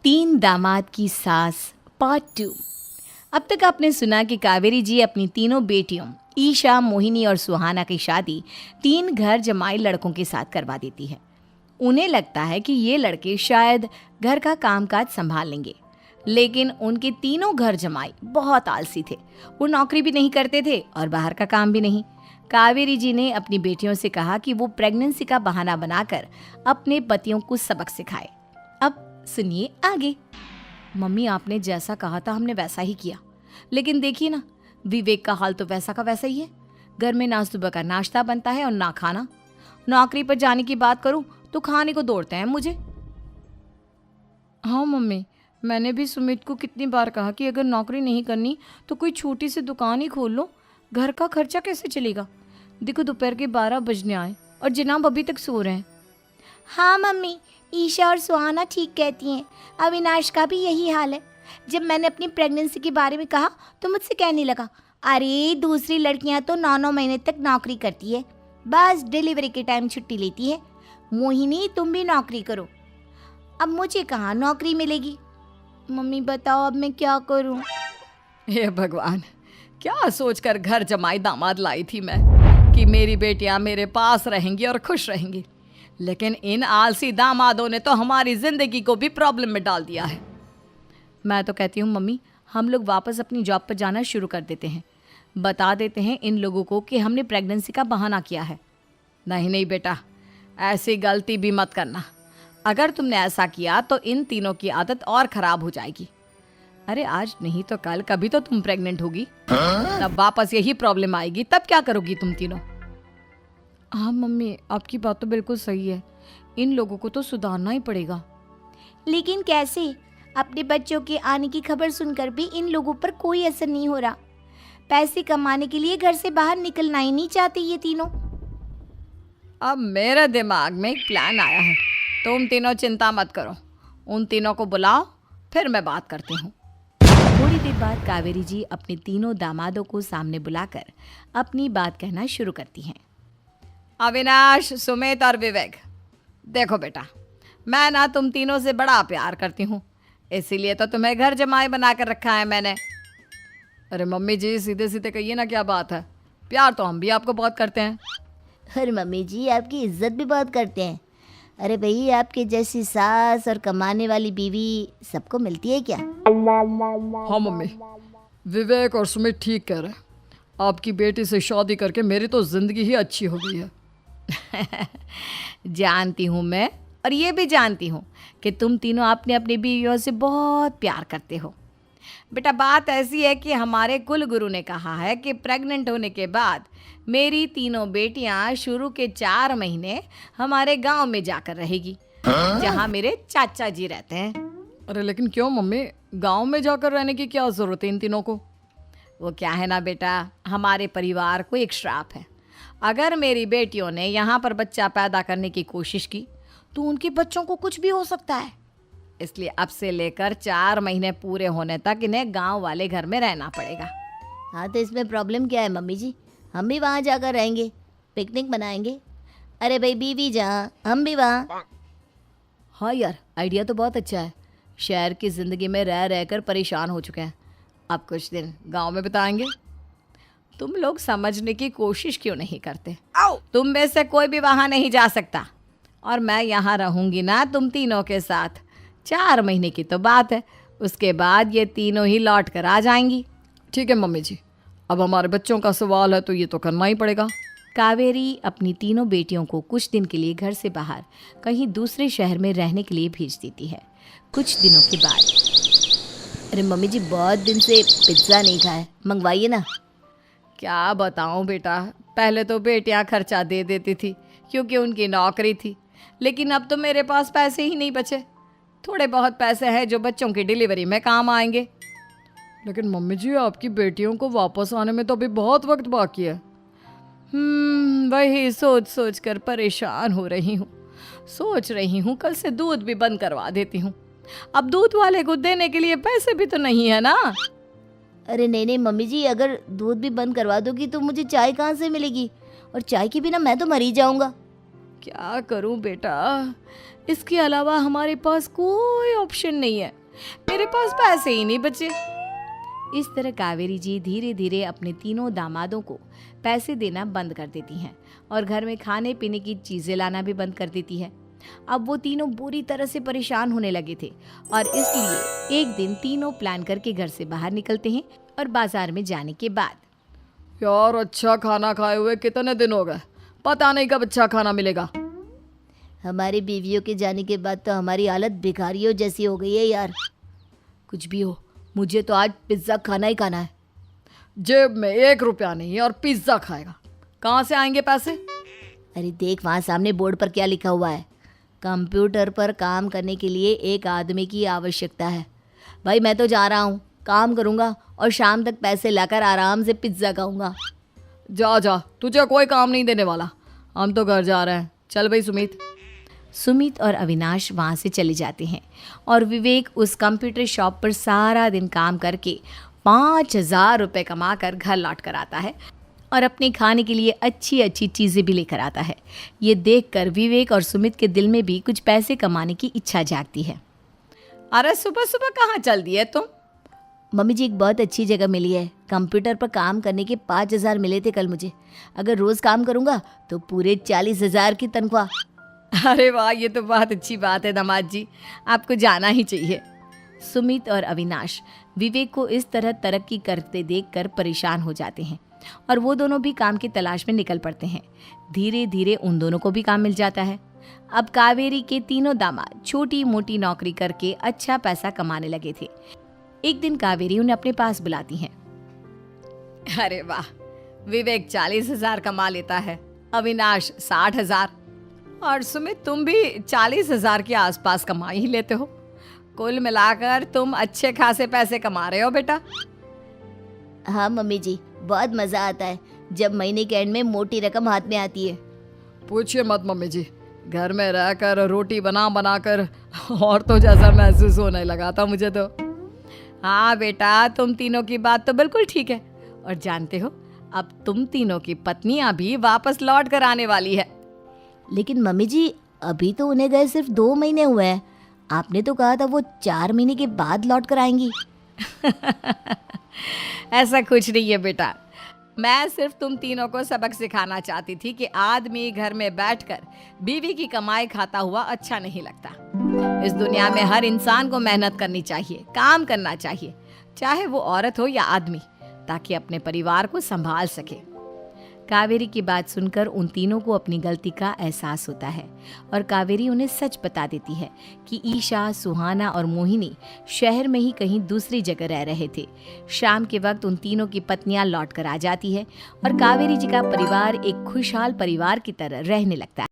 तीन दामाद की सास पार्ट 2। अब तक आपने सुना कि कावेरी जी अपनी तीनों बेटियों ईशा, मोहिनी और सुहाना की शादी तीन घर जमाई लड़कों के साथ करवा देती है। उन्हें लगता है कि ये लड़के शायद घर का कामकाज संभाल लेंगे, लेकिन उनके तीनों घर जमाई बहुत आलसी थे। वो नौकरी भी नहीं करते थे और बाहर का काम भी नहीं। कावेरी जी ने अपनी बेटियों से कहा कि वो प्रेगनेंसी का बहाना बनाकर अपने पतियों को सबक सिखाए। अब सुनिए आगे। मम्मी, आपने जैसा कहा था हमने वैसा ही किया, लेकिन देखिए ना, विवेक का हाल तो वैसा का वैसा ही है। घर में ना सुबह का नाश्ता बनता है और ना खाना। नौकरी पर जाने की बात करूं तो खाने को दौड़ते हैं मुझे। हाँ मम्मी, मैंने भी सुमित को कितनी बार कहा कि अगर नौकरी नहीं करनी तो कोई छोटी सी दुकान ही खोल लो। घर का खर्चा कैसे चलेगा? देखो दोपहर के 12 बजने आए और जनाब अभी तक सो रहे हैं। हाँ मम्मी, ईशा और सुहाना ठीक कहती हैं। अविनाश का भी यही हाल है। जब मैंने अपनी प्रेगनेंसी के बारे में कहा तो मुझसे कहने लगा, अरे दूसरी लड़कियां तो 9-9 महीने तक नौकरी करती है, बस डिलीवरी के टाइम छुट्टी लेती है। मोहिनी, तुम भी नौकरी करो। अब मुझे कहाँ नौकरी मिलेगी? मम्मी बताओ, अब मैं क्या करूँ? हे भगवान, क्या सोचकर घर जमाई दामाद लाई थी मैं कि मेरी बेटियां मेरे पास रहेंगी और खुश रहेंगी, लेकिन इन आलसी दामादों ने तो हमारी जिंदगी को भी प्रॉब्लम में डाल दिया है। मैं तो कहती हूँ मम्मी, हम लोग वापस अपनी जॉब पर जाना शुरू कर देते हैं। बता देते हैं इन लोगों को कि हमने प्रेगनेंसी का बहाना किया है। नहीं नहीं बेटा, ऐसी गलती भी मत करना। अगर तुमने ऐसा किया तो इन तीनों की आदत और ख़राब हो जाएगी। अरे आज नहीं तो कल कभी तो तुम प्रेग्नेंट होगी, तब वापस यही प्रॉब्लम आएगी। तब क्या करोगी तुम तीनों? हाँ मम्मी, आपकी बात तो बिल्कुल सही है। इन लोगों को तो सुधारना ही पड़ेगा। लेकिन कैसे? अपने बच्चों के आने की खबर सुनकर भी इन लोगों पर कोई असर नहीं हो रहा। पैसे कमाने के लिए घर से बाहर निकलना ही नहीं चाहते ये तीनों। अब मेरे दिमाग में एक प्लान आया है। तुम तीनों चिंता मत करो, उन तीनों को बुलाओ, फिर मैं बात करती हूँ। थोड़ी देर बाद कावेरी जी अपने तीनों दामादों को सामने बुलाकर अपनी बात कहना शुरू करती हैं। अविनाश, सुमित और विवेक, देखो बेटा, मैं ना तुम तीनों से बड़ा प्यार करती हूँ, इसीलिए तो तुम्हें घर जमाई बना कर रखा है मैंने। अरे मम्मी जी, सीधे सीधे कहिए ना, क्या बात है? प्यार तो हम भी आपको बहुत करते हैं। अरे मम्मी जी, आपकी इज्जत भी बहुत करते हैं। अरे भाई, आपके जैसी सास और कमाने वाली बीवी सबको मिलती है क्या? हाँ मम्मी, विवेक और सुमित ठीक कह रहे हैं। आपकी बेटी से शादी करके मेरी तो जिंदगी ही अच्छी हो गई है। जानती हूँ मैं, और ये भी जानती हूँ कि तुम तीनों अपने अपनी बीवियों से बहुत प्यार करते हो। बेटा, बात ऐसी है कि हमारे कुल गुरु ने कहा है कि प्रेग्नेंट होने के बाद मेरी तीनों बेटियां शुरू के 4 महीने हमारे गांव में जाकर रहेगी, जहां मेरे चाचा जी रहते हैं। अरे लेकिन क्यों मम्मी, गांव में जाकर रहने की क्या जरूरत है इन तीनों को? वो क्या है ना बेटा, हमारे परिवार को एक श्राप है। अगर मेरी बेटियों ने यहाँ पर बच्चा पैदा करने की कोशिश की तो उनके बच्चों को कुछ भी हो सकता है। इसलिए अब से लेकर 4 महीने पूरे होने तक इन्हें गांव वाले घर में रहना पड़ेगा। हाँ, तो इसमें प्रॉब्लम क्या है मम्मी जी? हम भी वहाँ जाकर रहेंगे, पिकनिक मनाएंगे। अरे भाई, बीवी जहाँ हम भी वहाँ। हाँ यार, आइडिया तो बहुत अच्छा है। शहर की ज़िंदगी में रह रहकर परेशान हो चुके हैं, अब कुछ दिन गांव में बिताएंगे। तुम लोग समझने की कोशिश क्यों नहीं करते? तुम में से कोई भी वहाँ नहीं जा सकता, और मैं यहाँ रहूँगी ना तुम तीनों के साथ। 4 महीने की तो बात है, उसके बाद ये तीनों ही लौट कर आ जाएंगी। ठीक है मम्मी जी, अब हमारे बच्चों का सवाल है तो ये तो करना ही पड़ेगा। कावेरी अपनी तीनों बेटियों को कुछ दिन के लिए घर से बाहर कहीं दूसरे शहर में रहने के लिए भेज देती है। कुछ दिनों के बाद, अरे मम्मी जी, बहुत दिन से पिज्ज़ा नहीं खाया, मंगवाइए ना। क्या बताऊं बेटा, पहले तो बेटियां खर्चा दे देती थी क्योंकि उनकी नौकरी थी, लेकिन अब तो मेरे पास पैसे ही नहीं बचे। थोड़े बहुत पैसे हैं जो बच्चों की डिलीवरी में काम आएंगे। लेकिन मम्मी जी, आपकी बेटियों को वापस आने में तो अभी बहुत वक्त बाकी है। वही सोच सोच कर परेशान हो रही हूँ। सोच रही हूँ कल से दूध भी बंद करवा देती हूँ। अब दूध वाले को देने के लिए पैसे भी तो नहीं है ना। अरे नहीं नहीं मम्मी जी, अगर दूध भी बंद करवा दोगी तो मुझे चाय कहाँ से मिलेगी? और चाय के बिना मैं तो मर ही जाऊंगा। क्या करूं बेटा, इसके अलावा हमारे पास कोई ऑप्शन नहीं है, मेरे पास पैसे ही नहीं बचे। इस तरह कावेरी जी धीरे धीरे अपने तीनों दामादों को पैसे देना बंद कर देती हैं और घर में खाने पीने की चीज़ें लाना भी बंद कर देती है। अब वो तीनों बुरी तरह से परेशान होने लगे थे और इसलिए एक दिन तीनों प्लान करके घर से बाहर निकलते हैं और बाजार में जाने के बाद यार अच्छा खाना खाए हुए कितने दिन हो गए, पता नहीं कब अच्छा खाना मिलेगा। हमारी बीवियों के जाने के बाद तो हमारी हालत भिखारियों जैसी हो गई है यार। कुछ भी हो, मुझे तो आज पिज्ज़ा खाना ही खाना है। जेब में 1 रुपया नहीं और पिज्ज़ा खाएगा, कहाँ से आएंगे पैसे? अरे देख वहाँ सामने बोर्ड पर क्या लिखा हुआ है, कंप्यूटर पर काम करने के लिए एक आदमी की आवश्यकता है। भाई मैं तो जा रहा हूँ, काम करूँगा और शाम तक पैसे लाकर आराम से पिज्ज़ा खाऊंगा। जा जा, तुझे कोई काम नहीं देने वाला, हम तो घर जा रहे हैं। चल भाई सुमित। सुमित और अविनाश वहाँ से चले जाते हैं और विवेक उस कंप्यूटर शॉप पर सारा दिन काम करके 5,000 रुपये कमा कर घर लौट कर आता है और अपने खाने के लिए अच्छी अच्छी चीज़ें भी लेकर आता है। ये देखकर विवेक और सुमित के दिल में भी कुछ पैसे कमाने की इच्छा जागती है। अरे सुबह सुबह कहाँ चल दिए तुम? मम्मी जी एक बहुत अच्छी जगह मिली है, कंप्यूटर पर काम करने के 5,000 मिले थे कल मुझे। अगर रोज़ काम करूँगा तो पूरे 40,000 की तनख्वाह। अरे वाह, ये तो बहुत अच्छी बात है दामाद जी, आपको जाना ही चाहिए। सुमित और अविनाश विवेक को इस तरह तरक्की करते देखकर परेशान हो जाते हैं और वो दोनों भी काम की तलाश में निकल पड़ते हैं। धीरे धीरे उन दोनों को भी काम मिल जाता है। अब कावेरी के तीनों दामाद छोटी मोटी नौकरी करके अच्छा पैसा कमाने लगे थे। एक दिन कावेरी उन्हें अपने पास बुलाती हैं। अरे वाह, विवेक 40,000 कमा लेता है, अविनाश 60,000 और सुमित तुम भी 40,000 के आसपास कमा ही लेते हो। कुल मिलाकर तुम अच्छे खासे पैसे कमा रहे हो बेटा। हाँ मम्मी जी, बहुत मज़ा आता है जब महीने के एंड में मोटी रकम हाथ में आती है। पूछिए मत मम्मी जी, घर में रहकर रोटी बना बना कर और तो जैसा महसूस होने लगा था मुझे तो। हाँ बेटा, तुम तीनों की बात तो बिल्कुल ठीक है और जानते हो अब तुम तीनों की पत्नियां भी वापस लौट कर आने वाली है। लेकिन मम्मी जी अभी तो उन्हें गए सिर्फ 2 महीने हुए हैं, आपने तो कहा था वो 4 महीने के बाद लौट कर आएंगी। ऐसा कुछ नहीं है बेटा, मैं सिर्फ तुम तीनों को सबक सिखाना चाहती थी कि आदमी घर में बैठकर बीवी की कमाई खाता हुआ अच्छा नहीं लगता। इस दुनिया में हर इंसान को मेहनत करनी चाहिए, काम करना चाहिए, चाहे वो औरत हो या आदमी, ताकि अपने परिवार को संभाल सके। कावेरी की बात सुनकर उन तीनों को अपनी गलती का एहसास होता है और कावेरी उन्हें सच बता देती है कि ईशा, सुहाना और मोहिनी शहर में ही कहीं दूसरी जगह रह रहे थे। शाम के वक्त उन तीनों की पत्नियां लौट कर आ जाती है और कावेरी जी का परिवार एक खुशहाल परिवार की तरह रहने लगता है।